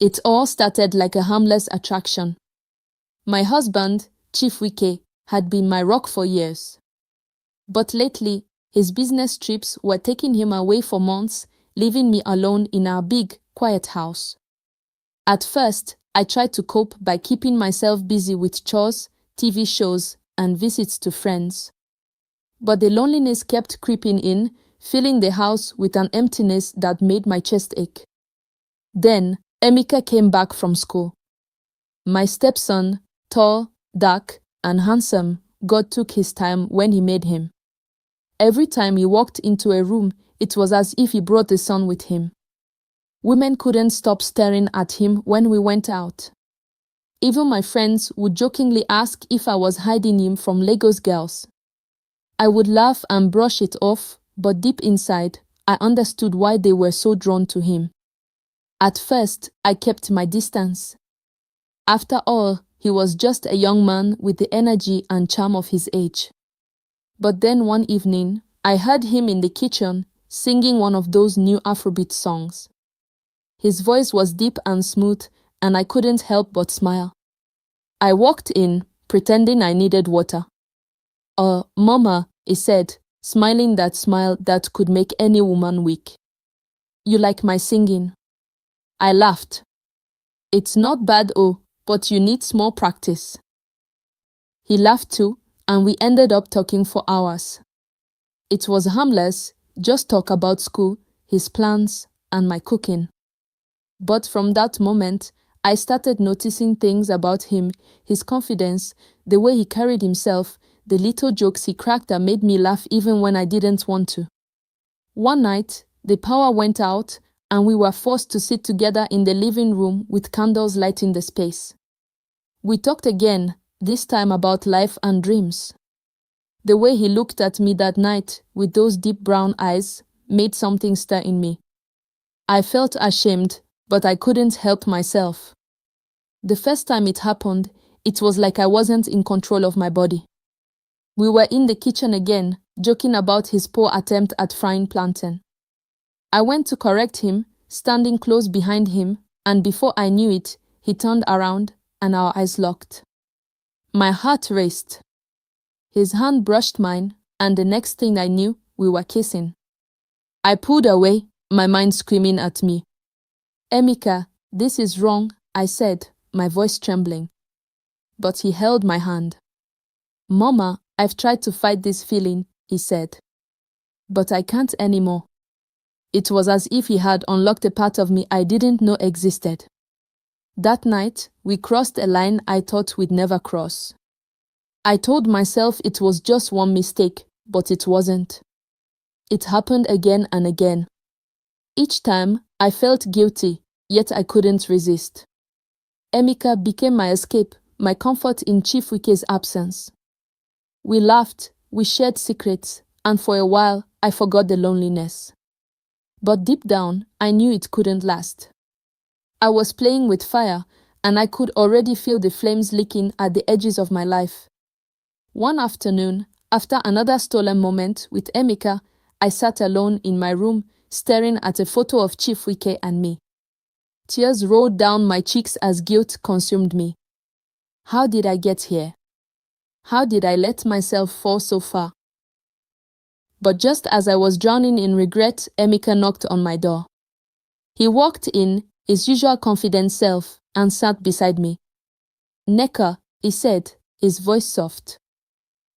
It all started like a harmless attraction. My husband, Chief Wike, had been my rock for years. But lately, his business trips were taking him away for months, leaving me alone in our big, quiet house. At first, I tried to cope by keeping myself busy with chores, TV shows, and visits to friends. But the loneliness kept creeping in, filling the house with an emptiness that made my chest ache. Then, Emeka came back from school. My stepson, tall, dark, and handsome, God took his time when he made him. Every time he walked into a room, it was as if he brought the sun with him. Women couldn't stop staring at him when we went out. Even my friends would jokingly ask if I was hiding him from Lagos girls. I would laugh and brush it off, but deep inside, I understood why they were so drawn to him. At first, I kept my distance. After all, he was just a young man with the energy and charm of his age. But then one evening, I heard him in the kitchen singing one of those new Afrobeat songs. His voice was deep and smooth, and I couldn't help but smile. I walked in, pretending I needed water. Mama, he said, smiling that smile that could make any woman weak. You like my singing? I laughed. It's not bad, but you need small practice. He laughed too, and we ended up talking for hours. It was harmless, just talk about school, his plans, and my cooking. But from that moment, I started noticing things about him, his confidence, the way he carried himself, the little jokes he cracked that made me laugh even when I didn't want to. One night, the power went out, and we were forced to sit together in the living room with candles lighting the space. We talked again, this time about life and dreams. The way he looked at me that night with those deep brown eyes made something stir in me. I felt ashamed, but I couldn't help myself. The first time it happened, it was like I wasn't in control of my body. We were in the kitchen again, joking about his poor attempt at frying plantain. I went to correct him, standing close behind him, and before I knew it, he turned around and our eyes locked. My heart raced. His hand brushed mine, and the next thing I knew, we were kissing. I pulled away, my mind screaming at me. Emeka, this is wrong, I said, my voice trembling. But he held my hand. Mama, I've tried to fight this feeling, he said. But I can't anymore. It was as if he had unlocked a part of me I didn't know existed. That night, we crossed a line I thought we'd never cross. I told myself it was just one mistake, but it wasn't. It happened again and again. Each time, I felt guilty, yet I couldn't resist. Emeka became my escape, my comfort in Chief Wike's absence. We laughed, we shared secrets, and for a while, I forgot the loneliness. But deep down, I knew it couldn't last. I was playing with fire, and I could already feel the flames leaking at the edges of my life. One afternoon, after another stolen moment with Emeka, I sat alone in my room, staring at a photo of Chief Wike and me. Tears rolled down my cheeks as guilt consumed me. How did I get here? How did I let myself fall so far? But just as I was drowning in regret, Emeka knocked on my door. He walked in, his usual confident self, and sat beside me. Neka, he said, his voice soft.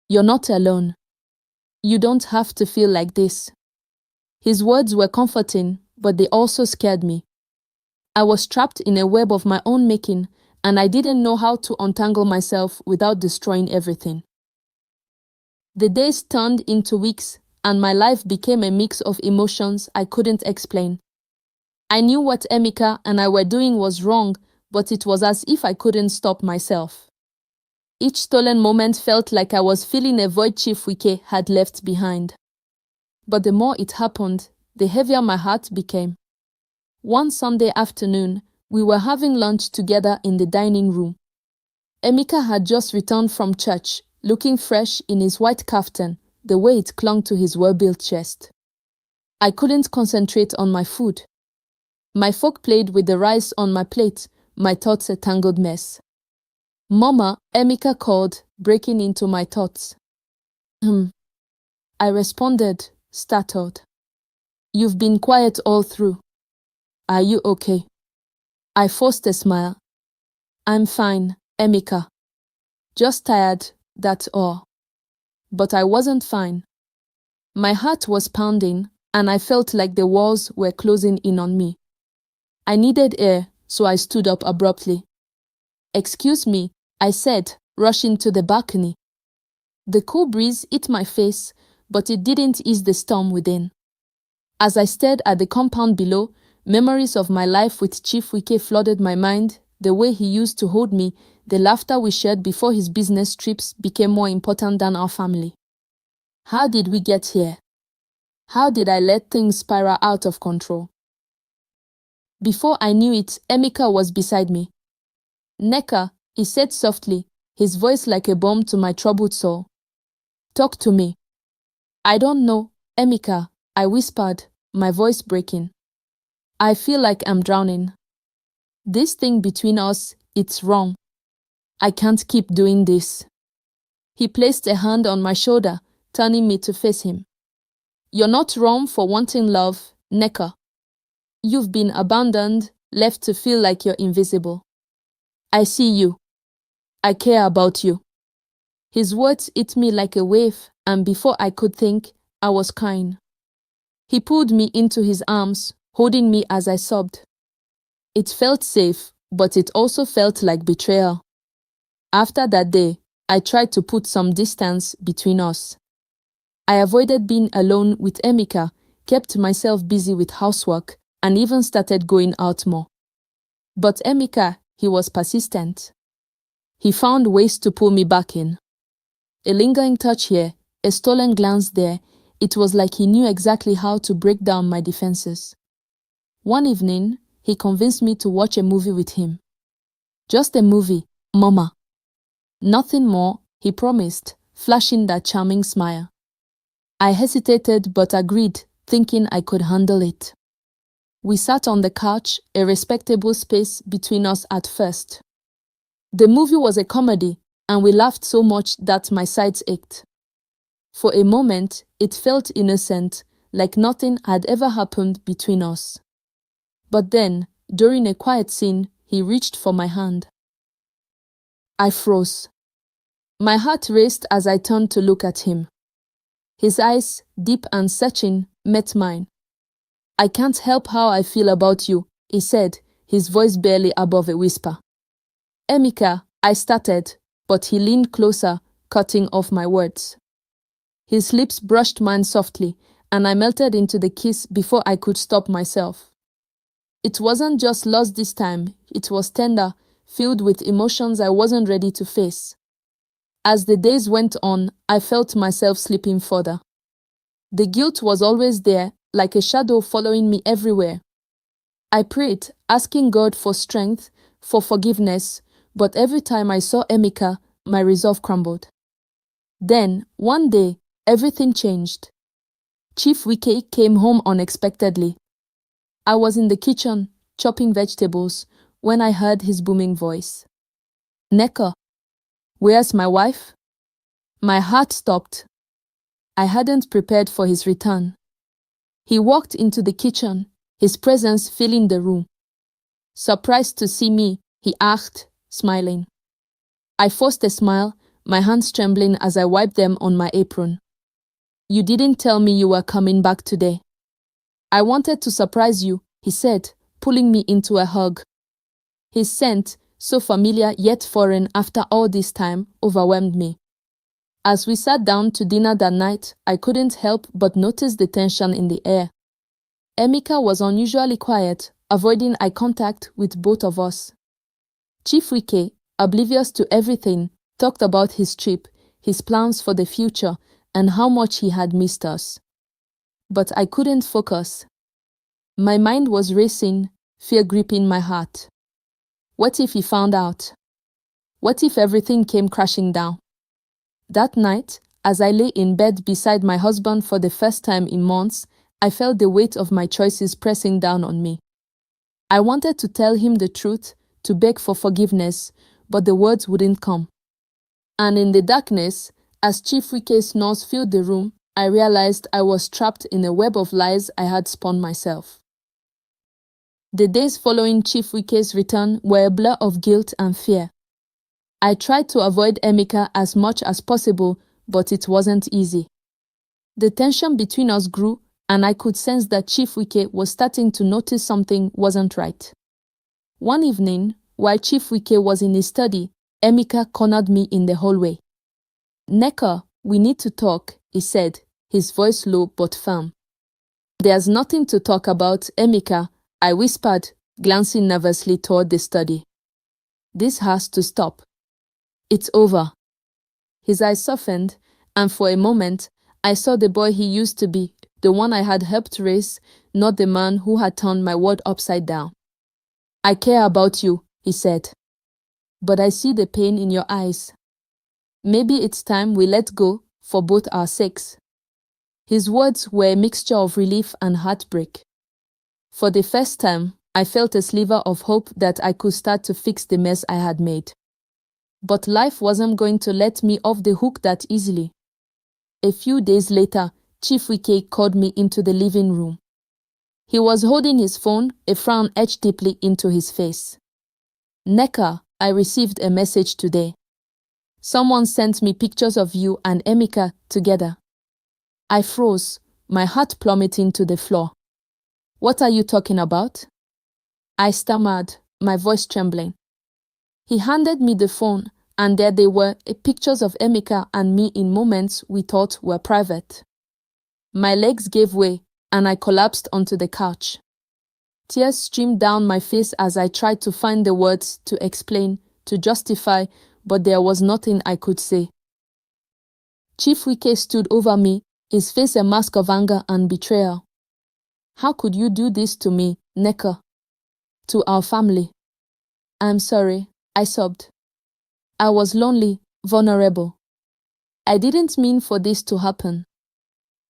You're not alone. You don't have to feel like this. His words were comforting, but they also scared me. I was trapped in a web of my own making, and I didn't know how to untangle myself without destroying everything. The days turned into weeks, and my life became a mix of emotions I couldn't explain. I knew what Emeka and I were doing was wrong, but it was as if I couldn't stop myself. Each stolen moment felt like I was filling a void Chief Wike had left behind. But the more it happened, the heavier my heart became. One Sunday afternoon, we were having lunch together in the dining room. Emeka had just returned from church, looking fresh in his white kaftan, the way it clung to his well-built chest. I couldn't concentrate on my food. My fork played with the rice on my plate, my thoughts a tangled mess. Mama, Emeka called, breaking into my thoughts. I responded, startled. You've been quiet all through. Are you okay? I forced a smile. I'm fine, Emeka. Just tired, that's all. But I wasn't fine. My heart was pounding, and I felt like the walls were closing in on me. I needed air, so I stood up abruptly. Excuse me, I said, rushing to the balcony. The cool breeze hit my face, but it didn't ease the storm within. As I stared at the compound below, memories of my life with Chief Wike flooded my mind, the way he used to hold me, the laughter we shared before his business trips became more important than our family. How did we get here? How did I let things spiral out of control? Before I knew it, Emeka was beside me. Neka, he said softly, his voice like a bomb to my troubled soul. Talk to me. I don't know, Emeka, I whispered, my voice breaking. I feel like I'm drowning. This thing between us, it's wrong. I can't keep doing this. He placed a hand on my shoulder, turning me to face him. You're not wrong for wanting love, Neka. You've been abandoned, left to feel like you're invisible. I see you. I care about you. His words hit me like a wave, and before I could think, I was crying. He pulled me into his arms, holding me as I sobbed. It felt safe, but it also felt like betrayal. After that day, I tried to put some distance between us. I avoided being alone with Emeka, kept myself busy with housework, and even started going out more. But Emeka, he was persistent. He found ways to pull me back in. A lingering touch here, a stolen glance there, it was like he knew exactly how to break down my defenses. One evening, he convinced me to watch a movie with him. Just a movie, Mama. Nothing more, he promised, flashing that charming smile. I hesitated but agreed, thinking I could handle it. We sat on the couch, a respectable space between us at first. The movie was a comedy, and we laughed so much that my sides ached. For a moment, it felt innocent, like nothing had ever happened between us. But then, during a quiet scene, he reached for my hand. I froze. My heart raced as I turned to look at him. His eyes, deep and searching, met mine. I can't help how I feel about you, he said, his voice barely above a whisper. Emeka, I started, but he leaned closer, cutting off my words. His lips brushed mine softly, and I melted into the kiss before I could stop myself. It wasn't just lust this time, it was tender, filled with emotions I wasn't ready to face. As the days went on, I felt myself slipping further. The guilt was always there, like a shadow following me everywhere. I prayed, asking God for strength, for forgiveness, but every time I saw Emeka, my resolve crumbled. Then, one day, everything changed. Chief Wike came home unexpectedly. I was in the kitchen, chopping vegetables, when I heard his booming voice. Neka, where's my wife? My heart stopped. I hadn't prepared for his return. He walked into the kitchen, his presence filling the room. Surprised to see me, he asked, smiling. I forced a smile, my hands trembling as I wiped them on my apron. You didn't tell me you were coming back today. I wanted to surprise you, he said, pulling me into a hug. His scent, so familiar yet foreign after all this time, overwhelmed me. As we sat down to dinner that night, I couldn't help but notice the tension in the air. Emeka was unusually quiet, avoiding eye contact with both of us. Chief Wike, oblivious to everything, talked about his trip, his plans for the future, and how much he had missed us. But I couldn't focus. My mind was racing, fear gripping my heart. What if he found out? What if everything came crashing down? That night, as I lay in bed beside my husband for the first time in months, I felt the weight of my choices pressing down on me. I wanted to tell him the truth, to beg for forgiveness, but the words wouldn't come. And in the darkness, as Chief Wike's snores filled the room, I realized I was trapped in a web of lies I had spun myself. The days following Chief Wike's return were a blur of guilt and fear. I tried to avoid Emeka as much as possible, but it wasn't easy. The tension between us grew, and I could sense that Chief Wike was starting to notice something wasn't right. One evening, while Chief Wike was in his study, Emeka cornered me in the hallway. "Neka, we need to talk," he said, his voice low but firm. "There's nothing to talk about, Emeka," I whispered, glancing nervously toward the study. "This has to stop. It's over." His eyes softened, and for a moment, I saw the boy he used to be, the one I had helped raise, not the man who had turned my world upside down. "I care about you," he said. "But I see the pain in your eyes. Maybe it's time we let go, for both our sakes." His words were a mixture of relief and heartbreak. For the first time, I felt a sliver of hope that I could start to fix the mess I had made. But life wasn't going to let me off the hook that easily. A few days later, Chief Wike called me into the living room. He was holding his phone, a frown etched deeply into his face. "Neka, I received a message today. Someone sent me pictures of you and Emeka together." I froze, my heart plummeting to the floor. "What are you talking about?" I stammered, my voice trembling. He handed me the phone, and there they were, pictures of Emeka and me in moments we thought were private. My legs gave way, and I collapsed onto the couch. Tears streamed down my face as I tried to find the words to explain, to justify, but there was nothing I could say. Chief Wike stood over me, his face a mask of anger and betrayal. "How could you do this to me, Neka? To our family?" "I'm sorry," I sobbed. "I was lonely, vulnerable. I didn't mean for this to happen."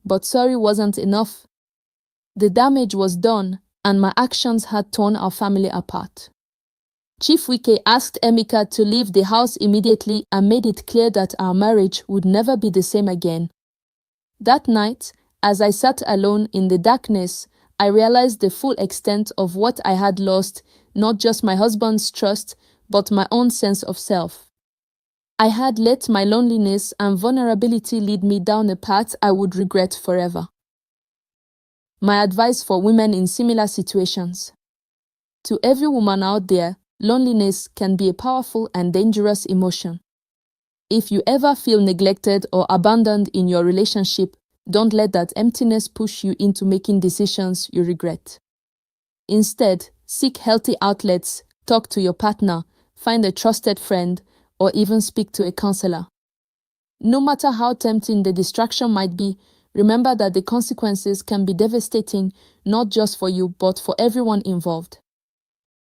But sorry wasn't enough. The damage was done, and my actions had torn our family apart. Chief Wike asked Emeka to leave the house immediately and made it clear that our marriage would never be the same again. That night, as I sat alone in the darkness, I realized the full extent of what I had lost, not just my husband's trust, but my own sense of self. I had let my loneliness and vulnerability lead me down a path I would regret forever. My advice for women in similar situations. To every woman out there, loneliness can be a powerful and dangerous emotion. If you ever feel neglected or abandoned in your relationship, don't let that emptiness push you into making decisions you regret. Instead, seek healthy outlets, talk to your partner, find a trusted friend, or even speak to a counselor. No matter how tempting the distraction might be, remember that the consequences can be devastating, not just for you, but for everyone involved.